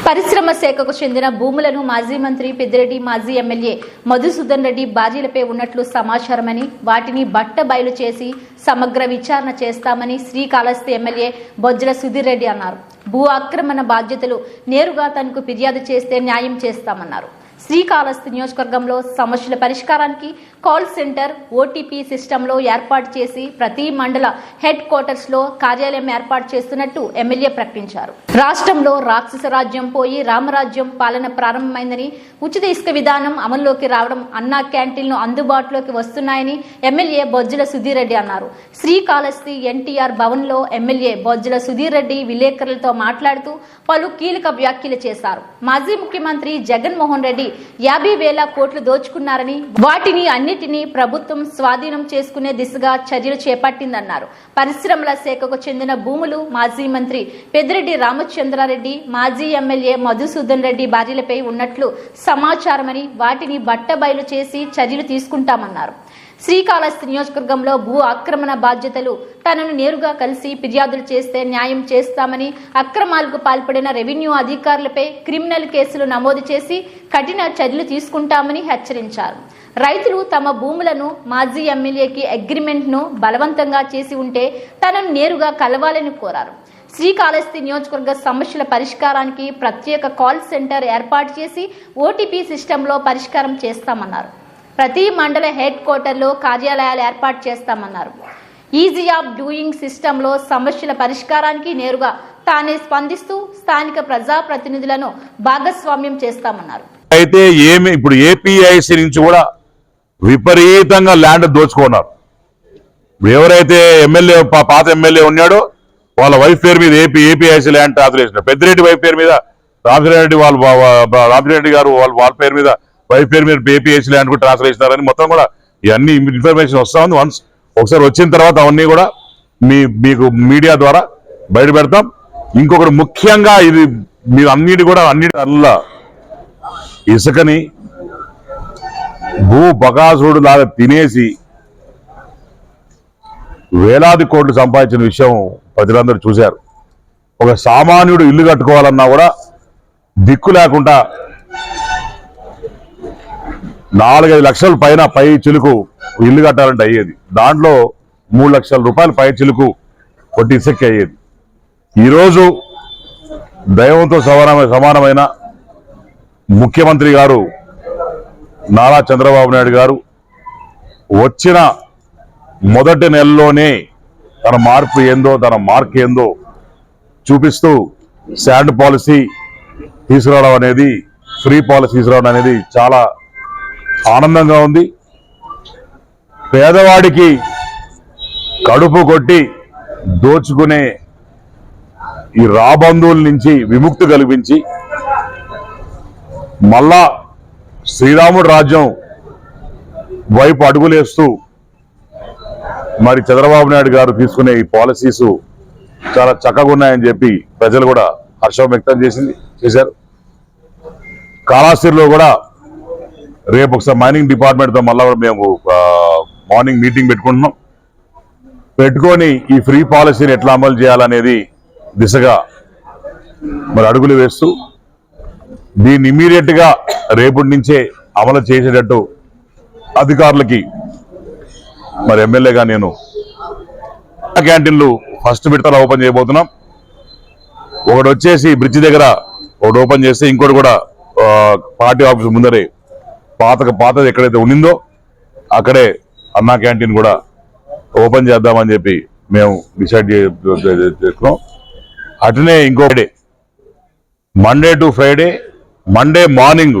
పరిశ్రమ శాఖకు చెందిన భూములను మాజీ మంత్రి పెద్దిరెడ్డి, మాజీ ఎమ్మెల్యే మధుసూదన్ రెడ్డి భార్యలపై ఉన్నట్లు సమాచారమని, వాటిని బట్టబయలు చేసి సమగ్ర విచారణ చేస్తామని శ్రీకాళహస్తి ఎమ్మెల్యే బొజ్జల సుధీర్ రెడ్డి అన్నారు. భూ ఆక్రమణ బాధ్యతలు నేరుగా తనకు ఫిర్యాదు చేస్తే న్యాయం చేస్తామన్నారు. శ్రీకాళహస్తి నియోజకవర్గంలో సమస్యల పరిష్కారానికి కాల్ సెంటర్, ఓటీపీ సిస్టంలో ఏర్పాటు చేసి ప్రతి మండల హెడ్ క్వార్టర్స్ లో కార్యాలయం ఏర్పాటు చేస్తున్నట్టు ఎమ్మెల్యే ప్రకటించారు. రాష్ట్రంలో రాక్షస రాజ్యం పోయి రామరాజ్యం పాలన ప్రారంభమైందని, ఉచిత ఇసుక విధానం అమల్లోకి రావడం, అన్నా క్యాంటీన్లు అందుబాటులోకి వస్తున్నాయని ఎమ్మెల్యే బొజ్జల సుధీర్ రెడ్డి అన్నారు. శ్రీకాళహస్తి ఎన్టీఆర్ భవన్ లో ఎమ్మెల్యే బొజ్జల సుధీర్ రెడ్డి విలేకరులతో మాట్లాడుతూ పలు కీలక వ్యాఖ్యలు చేశారు. మాజీ ముఖ్యమంత్రి జగన్మోహన్ రెడ్డి 50,000 కోట్లు దోచుకున్నారని, వాటిని అన్నిటినీ ప్రభుత్వం స్వాధీనం చేసుకునే దిశగా చర్యలు చేపట్టిందన్నారు. పరిశ్రమల శాఖకు చెందిన భూములు మాజీ మంత్రి పెద్దిరెడ్డి రామచంద్రారెడ్డి, మాజీ ఎమ్మెల్యే మధుసూదన్ రెడ్డి భార్యలపై ఉన్నట్లు సమాచారమని, వాటిని బట్టబయలు చేసి చర్యలు తీసుకుంటామన్నారు. శ్రీకాళహస్తి నియోజకవర్గంలో భూ ఆక్రమణ బాధ్యతలు తనను నేరుగా కలిసి ఫిర్యాదులు చేస్తే న్యాయం చేస్తామని, అక్రమాలకు పాల్పడిన రెవెన్యూ అధికారులపై క్రిమినల్ కేసులు నమోదు చేసి కఠిన చర్యలు తీసుకుంటామని హెచ్చరించారు. రైతులు తమ భూములను మాజీ ఎమ్మెల్యేకి అగ్రిమెంట్ ను బలవంతంగా చేసి ఉంటే తనను నేరుగా కలవాలని కోరారు. శ్రీకాళహస్తి నియోజకవర్గ సమస్యల పరిష్కారానికి ప్రత్యేక కాల్ సెంటర్ ఏర్పాటు చేసి ఓటీపీ సిస్టంలో పరిష్కారం చేస్తామన్నారు. ప్రతి మండల హెడ్ క్వార్టర్లో కార్యాలయాలు ఏర్పాటు చేస్తామన్నారు. ఈజీ ఆఫ్ డూయింగ్ సిస్టంలో సమస్యల పరిష్కారానికి నేరుగా తానే స్పందిస్తూ స్థానిక ప్రజాప్రతినిధులను భాగస్వామ్యం చేస్తామన్నారు. అయితే ఇప్పుడు ఏపీఐసి నుంచి కూడా విపరీతంగా ల్యాండ్ దోచుకున్నారు. ఎవరైతే ఎమ్మెల్యే పాత ఎమ్మెల్యే ఉన్నాడో వాళ్ళ వైఫ్ పేరు మీద APIIC land translation, Peddireddy wife పేరు మీద రామిరెడ్డి గారు వాళ్ళ పేరు మీద వైఫ్ పేరు మీద ఏపీఐసి ల్యాండ్ కూడా ట్రాన్స్ఫర్ చేస్తారని మొత్తం కూడా ఇవన్నీ ఇన్ఫర్మేషన్ వస్తా ఉంది. ఒకసారి వచ్చిన తర్వాత అవన్నీ కూడా మీకు మీడియా ద్వారా బయట పెడతాం. ఇంకొకటి ముఖ్యంగా ఇది మీరు అన్నిటిలో ఇసుకని భూ బకాసురుడు లాగా తినేసి వేలాది కోట్లు సంపాదించిన విషయం ప్రజలందరూ చూశారు. ఒక సామాన్యుడు ఇల్లు కట్టుకోవాలన్నా కూడా దిక్కు లేకుండా 4-5 లక్షల పై చిలుకు ఇల్లు కట్టాలంటే అయ్యేది. దాంట్లో 3 లక్షల రూపాయలు పై చిలుకు కొట్టి ఇసుక్కి అయ్యేది. ఈరోజు దైవంతో సమానమైన ముఖ్యమంత్రి గారు నారా చంద్రబాబు నాయుడు గారు వచ్చిన మొదటి నెలలోనే తన మార్పు ఏందో, తన మార్క్ ఏందో చూపిస్తూ శాండ్ పాలసీ తీసుకురావడం అనేది, ఫ్రీ పాలసీ తీసుకురావడం అనేది చాలా ఆనందంగా ఉంది. పేదవాడికి కడుపు కొట్టి దోచుకునే ఈ రాబంధువుల నుంచి విముక్తి కల్పించి మళ్ళా శ్రీరాముడు రాజ్యం వైపు అడుగులేస్తూ మరి చంద్రబాబు నాయుడు గారు తీసుకునే ఈ పాలసీస్ చాలా చక్కగా ఉన్నాయని చెప్పి ప్రజలు కూడా హర్షం వ్యక్తం చేశారు. కాళహస్తిలో కూడా రేపు ఒకసారి మైనింగ్ డిపార్ట్మెంట్తో మళ్ళా మేము మార్నింగ్ మీటింగ్ పెట్టుకొని ఈ ఫ్రీ పాలసీని ఎట్లా అమలు చేయాలనేది దిశగా మరి అడుగులు వేస్తూ దీన్ని ఇమీడియట్ గా రేపటి నుంచే అమలు చేసేటట్టు అధికారులకి మరి ఎమ్మెల్యేగా నేను క్యాంటీన్లు ఫస్ట్ విడతలో ఓపెన్ చేయబోతున్నాం. ఒకటి వచ్చేసి బ్రిడ్జ్ దగ్గర ఒకటి ఓపెన్ చేస్తే ఇంకోటి కూడా పార్టీ ఆఫీస్ ముందరే పాతది ఎక్కడైతే ఉండిందో అక్కడే అన్నా క్యాంటీన్ కూడా ఓపెన్ చేద్దామని చెప్పి మేము డిసైడ్ చేసుకున్నాం. అటునే ఇంకొకటి Monday to Friday, Monday morning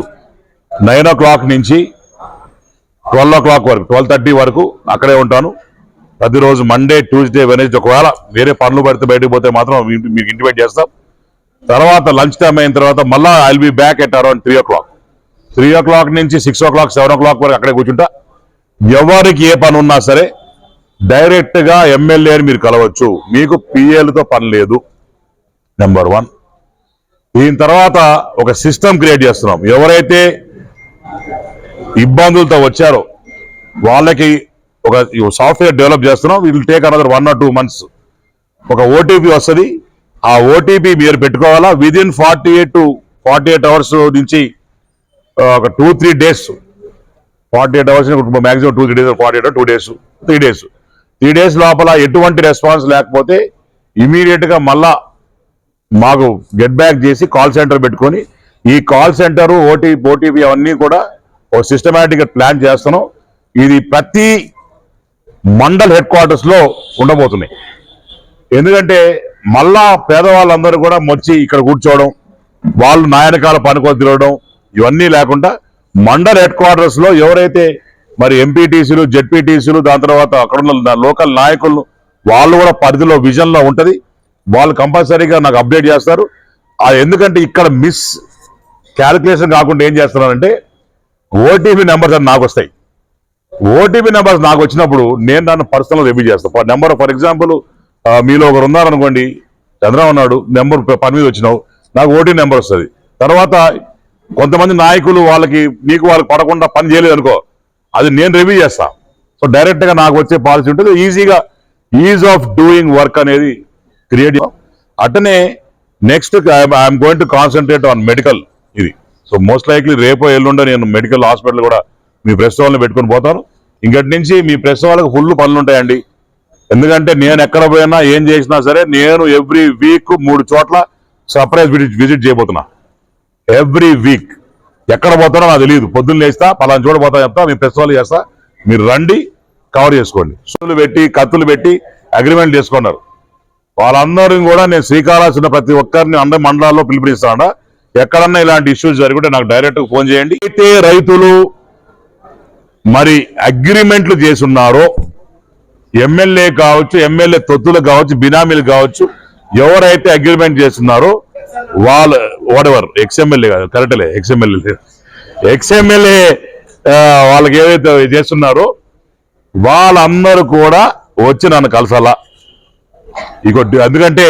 9 o'clock నుంచి 12 o'clock వరకు, 12:30 వరకు అక్కడే ఉంటాను ప్రతిరోజు. మండే, ట్యూస్డే, వెనస్డే ఒకవేళ వేరే పనులు పడితే బయటకు పోతే మాత్రం మీకు ఇంటిమేట్ చేస్తాం. తర్వాత లంచ్ టైం అయిన తర్వాత మళ్ళా I will be back at around 3 o'clock. 3 o'clock నుంచి 6 o'clock, 7 o'clock వరకు అక్కడే కూర్చుంటా. ఎవరికి ఏ పని ఉన్నా సరే డైరెక్ట్ గా ఎమ్మెల్యేని మీరు కలవచ్చు. మీకు పిఏలతో పని లేదు. నెంబర్ 1. దీని తర్వాత ఒక సిస్టమ్ క్రియేట్ చేస్తున్నాం. ఎవరైతే ఇబ్బందులతో వచ్చారో వాళ్ళకి ఒక సాఫ్ట్వేర్ డెవలప్ చేస్తున్నాం. Will take another 1 or 2 months. ఒక ఓటీపీ వస్తుంది. ఆ ఓటీపీ మీరు పెట్టుకోవాలా. విదిన్ 48 to 48 అవర్స్ నుంచి ఒక 2-3 days, 48 hours maximum 2-3 days, 48 2 days 3 days 3 days లోపల ఎటువంటి రెస్పాన్స్ లేకపోతే ఇమీడియట్ గా మళ్ళా మాకు గెట్ బ్యాక్ చేసి కాల్ సెంటర్ పెట్టుకొని ఈ కాల్ సెంటర్ ఓటీపీ అవన్నీ కూడా ఒక సిస్టమేటిక్ గా ప్లాన్ చేస్తున్నాం. ఇది ప్రతి మండల్ హెడ్ క్వార్టర్స్ లో ఉండబోతున్నాయి. ఎందుకంటే మళ్ళా పేదవాళ్ళందరూ కూడా వచ్చి ఇక్కడ కూర్చోవడం, వాళ్ళు నాయనకాల పనుకొని తిరగడం ఇవన్నీ లేకుండా మండల్ హెడ్ క్వార్టర్స్ లో ఎవరైతే మరి ఎంపీటీసీలు, జెడ్పీటీసీలు, దాని తర్వాత అక్కడ ఉన్న లోకల్ నాయకులు వాళ్ళు కూడా పరిధిలో విజన్ లో ఉంటది. వాళ్ళు కంపల్సరీగా నాకు అప్డేట్ చేస్తారు. ఎందుకంటే ఇక్కడ మిస్ క్యాలిక్యులేషన్ కాకుండా ఏం చేస్తున్నానంటే ఓటీపీ నెంబర్స్ అని నాకు వస్తాయి. ఓటీపీ నెంబర్స్ నాకు వచ్చినప్పుడు నేను దాన్ని పర్సనల్ రివ్యూ చేస్తాను. నెంబర్ ఫర్ ఎగ్జాంపుల్ మీలో ఒకరు ఉన్నారనుకోండి, చంద్రబాబు ఉన్నాడు, నెంబర్ పని మీద వచ్చినావు, నాకు ఓటీపీ నెంబర్ వస్తుంది. తర్వాత కొంతమంది నాయకులు నీకు వాళ్ళకి పడకుండా పని చేయలేదు అనుకో, అది నేను రివ్యూ చేస్తా. సో డైరెక్ట్ గా నాకు వచ్చే పాలసీ ఉంటుంది. ఈజీగా ఈజ్ ఆఫ్ డూయింగ్ వర్క్ అనేది క్రియేట్. అట్టనే next I'm going to concentrate on medical. ఇది సో మోస్ట్ లైక్లీ రేపో ఎల్లుండో నేను మెడికల్ హాస్పిటల్ కూడా మీ ప్రెస్ వాళ్ళని పెట్టుకుని పోతాను. ఇంకటి నుంచి మీ ప్రెస్ వాళ్ళకి ఫుల్ పనులు ఉంటాయండి. ఎందుకంటే నేను ఎక్కడ పోయినా ఏం చేసినా సరే నేను ఎవ్రీ వీక్ 3 చోట్ల సర్ప్రైజ్ విజిట్ చేయబోతున్నా. ఎవ్రీ వీక్ ఎక్కడ పోతానో నాకు తెలియదు. పొద్దున్న లేస్తా, పలానా చోట పోతా చెప్తా, మీ ప్రెస్ వాళ్ళు చేస్తా, మీరు రండి, కవర్ చేసుకోండి. సూలు పెట్టి కత్తులు పెట్టి అగ్రిమెంట్ చేసుకున్నారు. వాళ్ళందరూ కూడా నేను శ్రీకాళహస్తి ప్రతి ఒక్కరిని అందరి మండలాల్లో పిలుపునిస్తాను. ఎక్కడన్నా ఇలాంటి ఇష్యూస్ జరిగితే నాకు డైరెక్ట్ ఫోన్ చేయండి. అయితే రైతులు మరి అగ్రిమెంట్లు చేసున్నారో, ఎమ్మెల్యే కావచ్చు, ఎమ్మెల్యే తొత్తులు కావచ్చు, బినామీలు కావచ్చు, ఎవరైతే అగ్రిమెంట్ చేస్తున్నారో వాళ్ళు వాడెవర్ ఎక్స్ఎమ్మెల్యే కాదు, కరెక్ట్లే ఎక్స్ఎమ్మెల్యే వాళ్ళకి ఏదైతే చేస్తున్నారో వాళ్ళందరూ కూడా వచ్చి నన్ను కలసాలా. ఎందుకంటే